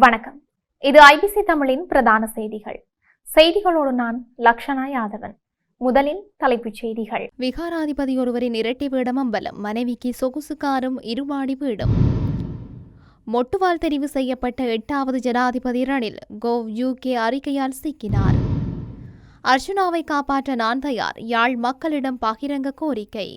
வணக்கம். இது ஐபிசி தமிழின் பிரதான செய்திகள். செய்திகளோடு நான் லக்ஷனா யாதவன். முதலில் தலைப்புச் செய்திகள். விகாராதிபதி ஒருவரின் இரட்டை வேடம் அம்பலம். மனைவிக்கு சொகுசு காரும் இருமாடி வீடும். மொட்டுவால் தெரிவு செய்யப்பட்ட 8வது ஜனாதிபதி ரணில் கோவ் யூகே அறிக்கையால் சிக்கினார். அர்ஜுனாவை காப்பாற்ற நான் தயார். யாழ் மக்களிடம் பகிரங்க கோரிக்கை.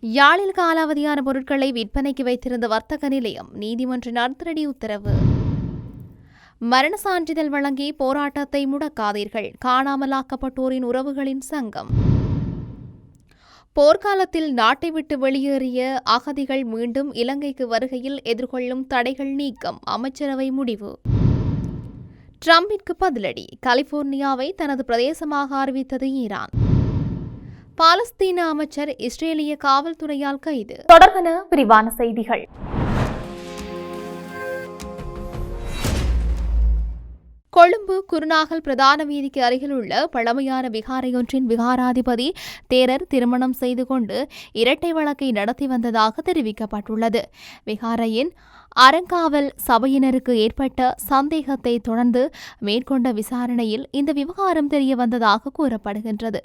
யாழில் காலாவதியான பொருட்களை விற்பனைக்கு வைத்திருந்த வர்த்தக நிலையம் நீதிமன்றின் அதிரடி உத்தரவு. மரண சான்றிதழ் வழங்கி போராட்டத்தை முடக்காதீர்கள். காணாமலாக்கப்பட்டோரின் உறவுகளின் சங்கம். போர்க்காலத்தில் நாட்டை விட்டு வெளியேறிய அகதிகள் மீண்டும் இலங்கைக்கு வருகையில் எதிர்கொள்ளும் தடைகள் நீக்கம். அமைச்சரவை முடிவு. ட்ரம்பிற்கு பதிலடி. கலிபோர்னியாவை தனது பிரதேசமாக அறிவித்தது ஈரான். பாலஸ்தீன அமைச்சர் இஸ்ரேலிய காவல்துறையால் கைது. தொடர்பான விரிவான செய்திகள். கொழும்பு குருநாகல் பிரதான வீதிக்கு அருகில் உள்ள பழமையான விகாரையொன்றின் விகாராதிபதி தேரர் திருமணம் செய்து கொண்டு இரட்டை வழக்கை நடத்தி வந்ததாக தெரிவிக்கப்பட்டுள்ளது. விகாரையின் அறங்காவல் சபையினருக்கு ஏற்பட்ட சந்தேகத்தை தொடர்ந்து மேற்கொண்ட விசாரணையில் இந்த விவகாரம் தெரிய வந்ததாக கூறப்படுகின்றது.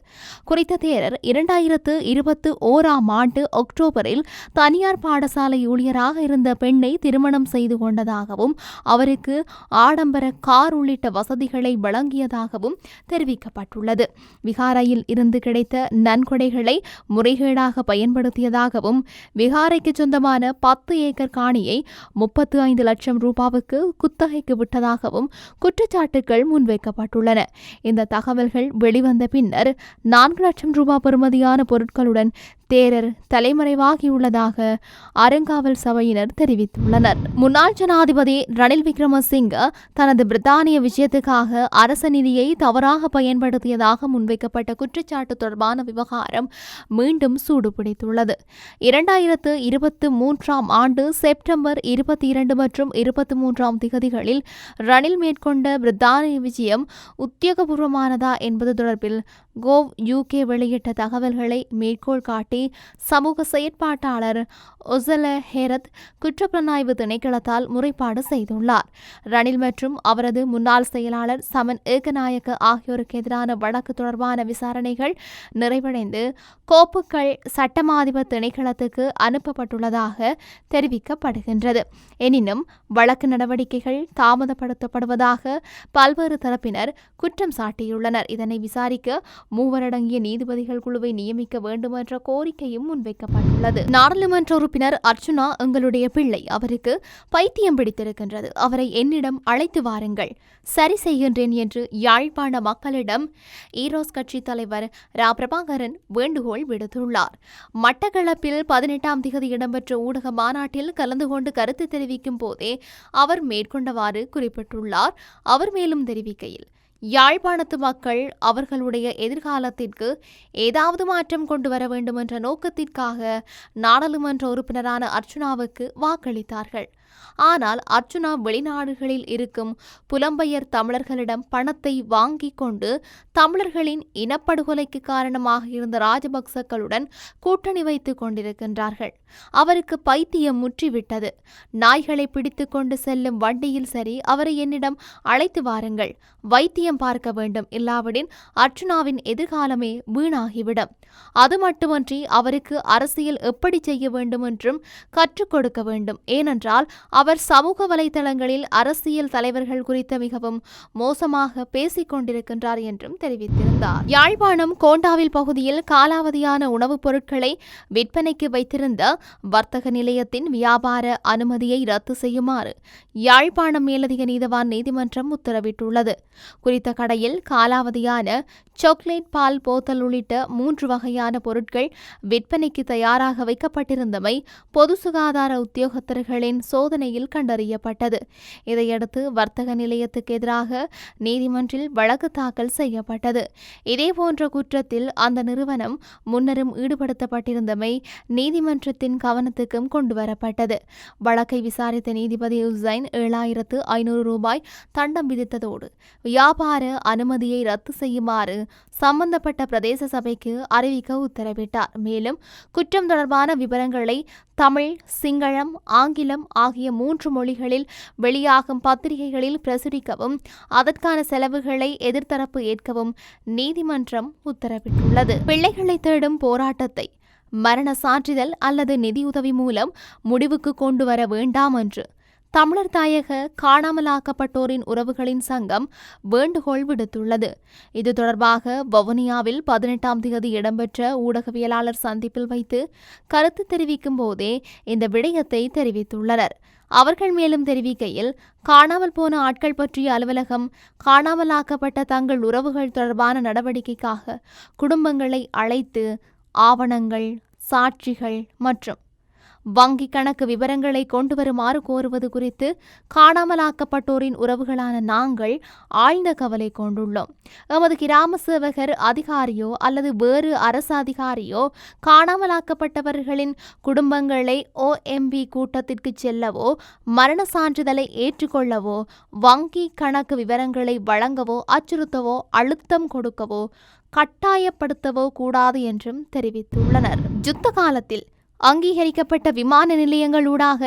குறித்த தேரர் 2021 அக்டோபரில் தனியார் பாடசாலை ஊழியராக இருந்த பெண்ணை திருமணம் செய்து கொண்டதாகவும் அவருக்கு ஆடம்பர கார் உள்ளிட்ட வசதிகளை வழங்கியதாகவும் தெரிவிக்கப்பட்டுள்ளது. விகாரையில் இருந்து கிடைத்த நன்கொடைகளை முறைகேடாக பயன்படுத்தியதாகவும் விகாரைக்கு சொந்தமான 10 ஏக்கர் காணியை 35 லட்சம் ரூபாவுக்கு குத்தகைக்கு விட்டதாகவும் குற்றச்சாட்டுகள் முன்வைக்கப்பட்டுள்ளன. இந்த தகவல்கள் வெளிவந்த பின்னர் 4 லட்சம் ரூபாய் பெறுமதியான பொருட்களுடன் தேரர் தலைமறைவாகியுள்ளதாக அறங்காவல் சபையினர் தெரிவித்துள்ளனர். முன்னாள் ஜனாதிபதி ரணில் விக்ரமசிங்க தனது பிரித்தானிய விஜயத்துக்காக அரச நிதியை தவறாக பயன்படுத்தியதாக முன்வைக்கப்பட்ட குற்றச்சாட்டு தொடர்பான விவகாரம் மீண்டும் சூடுபிடித்துள்ளது. 2023 செப்டம்பர் 22 மற்றும் 23 திகதிகளில் ரணில் மேற்கொண்ட பிரித்தானிய விஜயம் உத்தியோகபூர்வமானதா என்பது தொடர்பில் கோவ் யூகே வெளியிட்ட தகவல்களை மேற்கோள் காட்டி சமூக செயற்பாட்டாளர் ஒசல ஹேரத் குற்றப்புலனாய்வு திணைக்களத்தால் முறைப்பாடு செய்துள்ளார். ரணில் மற்றும் அவரது முன்னாள் செயலாளர் சமன் ஏகநாயக்க ஆகியோருக்கு எதிரான வழக்கு தொடர்பான விசாரணைகள் நிறைவடைந்து கோப்புகள் சட்டமாதிபர் திணைக்களத்துக்கு அனுப்பப்பட்டுள்ளதாக தெரிவிக்கப்படுகின்றது. எனினும் வழக்கு நடவடிக்கைகள் தாமதப்படுத்தப்படுவதாக பல்வேறு தரப்பினர் குற்றம் சாட்டியுள்ளனர். இதனை விசாரிக்க 3 அடங்கிய நீதிபதிகள் குழுவை நியமிக்க வேண்டும் என்ற கோரிக்கையும் முன்வைக்கப்பட்டுள்ளது. நாடாளுமன்ற உறுப்பினர் அர்ஜுனா எங்களுடைய பிள்ளை, அவருக்கு பைத்தியம் பிடித்திருக்கின்றது, அவரை என்னிடம் அழைத்து வாருங்கள், சரி செய்கின்றேன் என்று யாழ்ப்பாண மக்களிடம் ஈரோஸ் கட்சி தலைவர் ரா பிரபாகரன் வேண்டுகோள் விடுத்துள்ளார். மட்டக்களப்பில் 18 திகதி இடம்பெற்ற ஊடக மாநாட்டில் கலந்து கொண்டு கருத்து தெரிவிக்கும் போதே அவர் மேற்கொண்டவாறு குறிப்பிட்டுள்ளார். அவர் மேலும் தெரிவிக்கையில், யாழ்ப்பாணத்து மக்கள் அவர்களுடைய எதிர்காலத்திற்கு ஏதாவது மாற்றம் கொண்டு வர வேண்டும் என்ற நோக்கத்திற்காக நாடாளுமன்ற உறுப்பினரான அர்ச்சுனாவுக்கு வாக்களித்தார்கள். ஆனால் அர்ச்சுனா வெளிநாடுகளில் இருக்கும் புலம்பெயர் தமிழர்களிடம் பணத்தை வாங்கிக் கொண்டு தமிழர்களின் இனப்படுகொலைக்கு காரணமாக இருந்த ராஜபக்சக்களுடன் கூட்டணி வைத்துக் கொண்டிருக்கின்றார்கள். அவருக்கு பைத்தியம் முற்றிவிட்டது. நாய்களை பிடித்து கொண்டு செல்லும் வண்டியில் சரி, அவரை என்னிடம் அழைத்து வாருங்கள், வைத்தியம் பார்க்க வேண்டும், இல்லாவிடின் அர்ச்சுனாவின் எதிர்காலமே வீணாகிவிடும். அது மட்டுமன்றி அவருக்கு அரசியல் எப்படி செய்ய வேண்டும் என்றும் கற்றுக் கொடுக்க வேண்டும். ஏனென்றால் அவர் சமூக வலைதளங்களில் அரசியல் தலைவர்கள் குறித்த மிகவும் மோசமாக பேசிக் கொண்டிருக்கின்றார் என்றும் தெரிவித்திருந்தார். யாழ்ப்பாணம் கோண்டாவில் பகுதியில் காலாவதியான உணவுப் பொருட்களை விற்பனைக்கு வைத்திருந்த வர்த்தக நிலையத்தின் வியாபார அனுமதியை ரத்து செய்யுமாறு யாழ்ப்பாணம் மேலதிக நீதவான் நீதிமன்றம் உத்தரவிட்டுள்ளது. குறித்த கடையில் காலாவதியான சாக்லேட் பால் போத்தல் உள்ளிட்ட 3 வகையான பொருட்கள் விற்பனைக்கு தயாராக வைக்கப்பட்டிருந்தமை பொது சுகாதார உத்தியோகத்தர்களின் சோதனையில் கண்டறியப்பட்டது. இதையடுத்து வர்த்தக நிலையத்துக்கு எதிராக நீதிமன்றில் வழக்கு தாக்கல் செய்யப்பட்டது. இதேபோன்ற குற்றத்தில் அந்த நிறுவனம் முன்னரும் ஈடுபடுத்தப்பட்டிருந்தமை நீதிமன்றத்தின் கவனத்துக்கும் கொண்டுவரப்பட்டது. வழக்கை விசாரித்த நீதிபதி உசைன் 7500 ரூபாய் தண்டம் விதித்ததோடு வியாபார அனுமதியை ரத்து செய்யுமாறு சம்பந்தப்பட்ட பிரதேச சபைக்கு அறிவிக்க உத்தரவிட்டார். மேலும் குற்றம் தொடர்பான விவரங்களை தமிழ், சிங்களம், ஆங்கிலம் ஆகிய ஆகிய 3 மொழிகளில் வெளியாகும் பத்திரிகைகளில் பிரசுரிக்கவும் அதற்கான செலவுகளை எதிர்த்தரப்பு ஏற்கவும் நீதிமன்றம் உத்தரவிட்டுள்ளது. பிள்ளைகளை தேடும் போராட்டத்தை மரண சான்றிதழ் அல்லது நிதியுதவி மூலம் முடிவுக்கு கொண்டு வர வேண்டாம் என்று தமிழர் தாயக காணாமலாக்கப்பட்டோரின் உறவுகளின் சங்கம் வேண்டுகோள் விடுத்துள்ளது. இது தொடர்பாக வவுனியாவில் 18ஆம் தேதி இடம்பெற்ற ஊடகவியலாளர் சந்திப்பில் வைத்து கருத்து தெரிவிக்கும் போதே இந்த விடயத்தை தெரிவித்துள்ளனர். அவர்கள் மேலும் தெரிவிக்கையில், காணாமல் போன ஆட்கள் பற்றிய அலுவலகம் காணாமலாக்கப்பட்ட தங்கள் உறவுகள் தொடர்பான நடவடிக்கைக்காக குடும்பங்களை அழைத்து ஆவணங்கள், சாட்சிகள் மற்றும் வங்கி கணக்கு விவரங்களை கொண்டு வருமாறு கோருவது குறித்து காணாமலாக்கப்பட்டோரின் உறவுகளான நாங்கள் ஆழ்ந்த கவலை கொண்டுள்ளோம். எமது கிராம சேவகர் அதிகாரியோ அல்லது வேறு அரசு அதிகாரியோ காணாமலாக்கப்பட்டவர்களின் குடும்பங்களை OMB கூட்டத்திற்கு செல்லவோ, மரண சான்றிதழை ஏற்றுக்கொள்ளவோ, வங்கி கணக்கு விவரங்களை வழங்கவோ, அச்சுறுத்தவோ, அழுத்தம் கொடுக்கவோ, கட்டாயப்படுத்தவோ கூடாது என்றும் தெரிவித்துள்ளனர். யுத்த காலத்தில் அங்கீகரிக்கப்பட்ட விமான நிலையங்களூடாக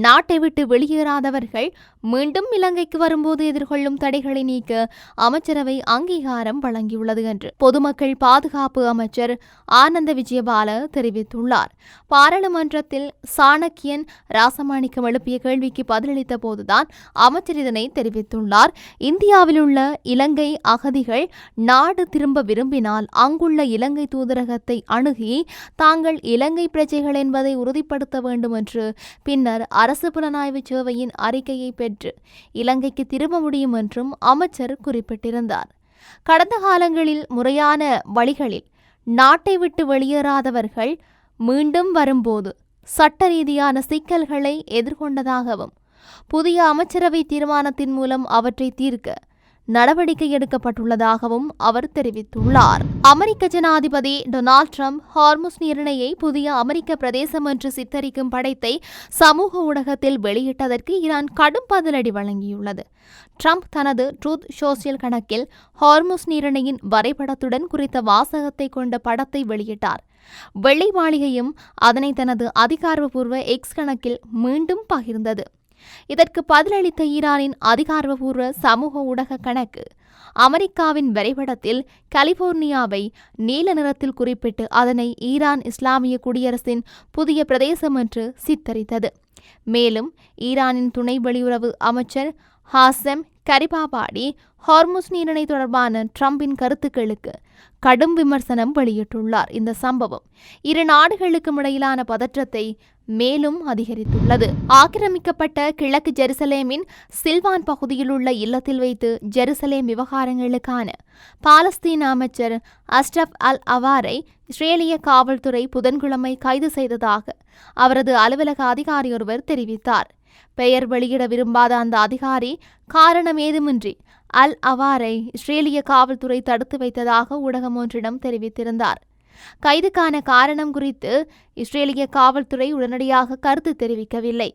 நாட்டை விட்டு வெளியேறாதவர்கள் மீண்டும் இலங்கைக்கு வரும்போது எதிர்கொள்ளும் தடைகளை நீக்க அமைச்சரவை அங்கீகாரம் வழங்கியுள்ளது என்று பொதுமக்கள் பாதுகாப்பு அமைச்சர் ஆனந்த விஜயபால தெரிவித்துள்ளார். பாராளுமன்றத்தில் சாணக்கியன் ராசமாணிக்கம் எழுப்பிய கேள்விக்கு பதிலளித்த போதுதான் அமைச்சர் இதனை தெரிவித்துள்ளார். இந்தியாவில் உள்ள இலங்கை அகதிகள் நாடு திரும்ப விரும்பினால் அங்குள்ள இலங்கை தூதரகத்தை அணுகி தாங்கள் இலங்கை பிரஜைகள் என்பதை உறுதிப்படுத்த வேண்டும் என்று பின்னர் அரசு புலனாய்வு சேவையின் அறிக்கையை பெற்று இலங்கைக்கு திரும்ப முடியும் என்றும் அமைச்சர் குறிப்பிட்டிருந்தார். கடந்த காலங்களில் முறையான வழிகளில் நாட்டை விட்டு வெளியேறாதவர்கள் மீண்டும் வரும்போது சட்ட ரீதியான சிக்கல்களை எதிர்கொண்டதாகவும் புதிய அமைச்சரவை தீர்மானத்தின் மூலம் அவற்றை தீர்க்க நடவடிக்கை எடுக்கப்பட்டுள்ளதாகவும் அவர் தெரிவித்துள்ளார். அமெரிக்க ஜனாதிபதி டொனால்ட் ட்ரம்ப் ஹார்முஸ் நீரிணையை புதிய அமெரிக்க பிரதேசம் என்று சித்தரிக்கும் படத்தை சமூக ஊடகத்தில் வெளியிட்டதற்கு ஈரான் கடும் பதிலடி வழங்கியுள்ளது. ட்ரம்ப் தனது ட்ரூத் சோசியல் கணக்கில் ஹார்முஸ் நீரிணையின் வரைபடத்துடன் குறித்த வாசகத்தை கொண்ட படத்தை வெளியிட்டார். வெள்ளை மாளிகையும் அதனை தனது அதிகாரப்பூர்வ எக்ஸ் கணக்கில் மீண்டும் பகிர்ந்தது. இதற்கு பதிலளித்த ஈரானின் அதிகாரப்பூர்வ சமூக ஊடக கணக்கு அமெரிக்காவின் வரைபடத்தில் கலிபோர்னியாவை நீல நிறத்தில் குறிப்பிட்டு அதனை ஈரான் இஸ்லாமிய குடியரசின் புதிய பிரதேசம் என்று சித்தரித்தது. மேலும் ஈரானின் துணை வெளியுறவு அமைச்சர் ஹாசெம் கரிபாபாடி ஹார்முஸ் நீரிணை தொடர்பான ட்ரம்பின் கருத்துக்களுக்கு கடும் விமர்சனம் வெளியிட்டுள்ளார். இந்த சம்பவம் இரு நாடுகளுக்கும் இடையிலான பதற்றத்தை மேலும் அதிகரித்துள்ளது. ஆக்கிரமிக்கப்பட்ட கிழக்கு ஜெருசலேமின் சில்வான் பகுதியில் உள்ள இல்லத்தில் வைத்து ஜெருசலேம் விவகாரங்களுக்கான பாலஸ்தீன அமைச்சர் அஸ்ரப் அல் அவாரை இஸ்ரேலிய காவல்துறை புதன்கிழமை கைது செய்ததாக அவரது அலுவலக அதிகாரி ஒருவர் தெரிவித்தார். பெயர் வெளியிட விரும்பாத அந்த அதிகாரி காரணம் ஏதுமின்றி அல் அவாரை இஸ்ரேலிய காவல்துறை தடுத்து வைத்ததாக ஊடகம் ஒன்றிடம் தெரிவித்திருந்தார். கைதுக்கான காரணம் குறித்து இஸ்ரேலிய காவல்துறை உடனடியாக கருத்து தெரிவிக்கவில்லை.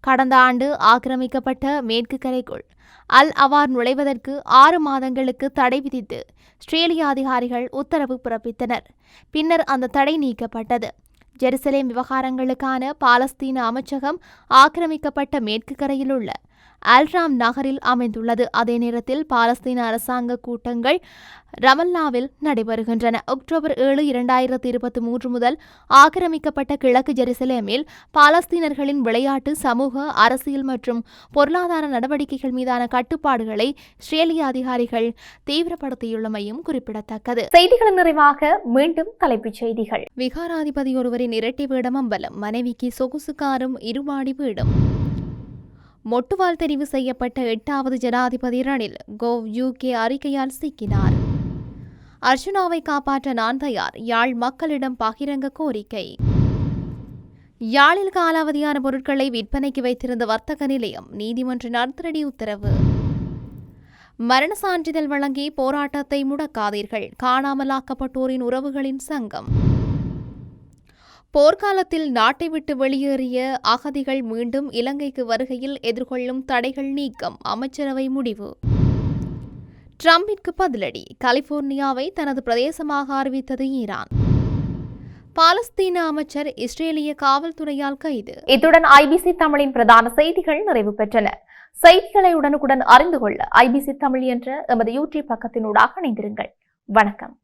கடந்த ஆண்டு ஆக்கிரமிக்கப்பட்ட மேற்கு கரைக்குள் அல் அவார் நுழைவதற்கு 6 மாதங்களுக்கு தடை விதித்து இஸ்ரேலிய அதிகாரிகள் உத்தரவு பிறப்பித்தனர். பின்னர் அந்த தடை நீக்கப்பட்டது. ஜெருசலேம் விவகாரங்களுக்கான பாலஸ்தீன அமைச்சகம் ஆக்கிரமிக்கப்பட்ட மேற்கு கரையில் உள்ள அல்ராம் நகரில் அமைந்துள்ளது. அதே நேரத்தில் பாலஸ்தீன அரசாங்க கூட்டங்கள் ரமல்லாவில் நடைபெறுகின்றன. அக்டோபர் 7, 2023 முதல் ஆக்கிரமிக்கப்பட்ட கிழக்கு ஜெருசலேமில் பாலஸ்தீனர்களின் விளையாட்டு, சமூக, அரசியல் மற்றும் பொருளாதார நடவடிக்கைகள் மீதான கட்டுப்பாடுகளை இஸ்ரேலிய அதிகாரிகள் தீவிரப்படுத்தியுள்ளமையும் குறிப்பிடத்தக்கது. செய்திகளின் நிறைவாக மீண்டும் தலைப்புச் செய்திகள். விகாராதிபதி ஒருவரின் இரட்டை வேடம் அம்பலம், மனைவிக்கு சொகுசு காரும் இருமாடி வீடும். மொட்டுவால் தெரிவு செய்யப்பட்ட 8வது ஜனாதிபதி ரணில் கோவ் UK அறிக்கையால் சிக்கினார். அர்ஜுனாவை காப்பாற்ற நான் தயார், யாழ் மக்களிடம் பகிரங்க கோரிக்கை. யாழில் காலாவதியான பொருட்களை விற்பனைக்கு வைத்திருந்த வர்த்தக நிலையம் நீதிமன்றின் அதிரடி உத்தரவு. மரண சான்றிதழ் வழங்கி போராட்டத்தை முடக்காதீர்கள், காணாமலாக்கப்பட்டோரின் உறவுகளின் சங்கம். போர்க்காலத்தில் நாட்டை விட்டு வெளியேறிய அகதிகள் மீண்டும் இலங்கைக்கு வருகையில் எதிர்கொள்ளும் தடைகள் நீக்கம், அமைச்சரவை முடிவு. ட்ரம்பிற்கு பதிலடி, கலிபோர்னியாவை தனது பிரதேசமாக அறிவித்தது ஈரான். பாலஸ்தீன அமைச்சர் இஸ்ரேலிய காவல்துறையால் கைது. இத்துடன் ஐபிசி தமிழின் பிரதான செய்திகள் நிறைவு பெற்றன. செய்திகளை உடனுக்குடன் அறிந்து கொள்ள ஐபிசி தமிழ் என்ற எமது யூடியூப் பக்கத்தினூடாக இணைந்திருங்கள். வணக்கம்.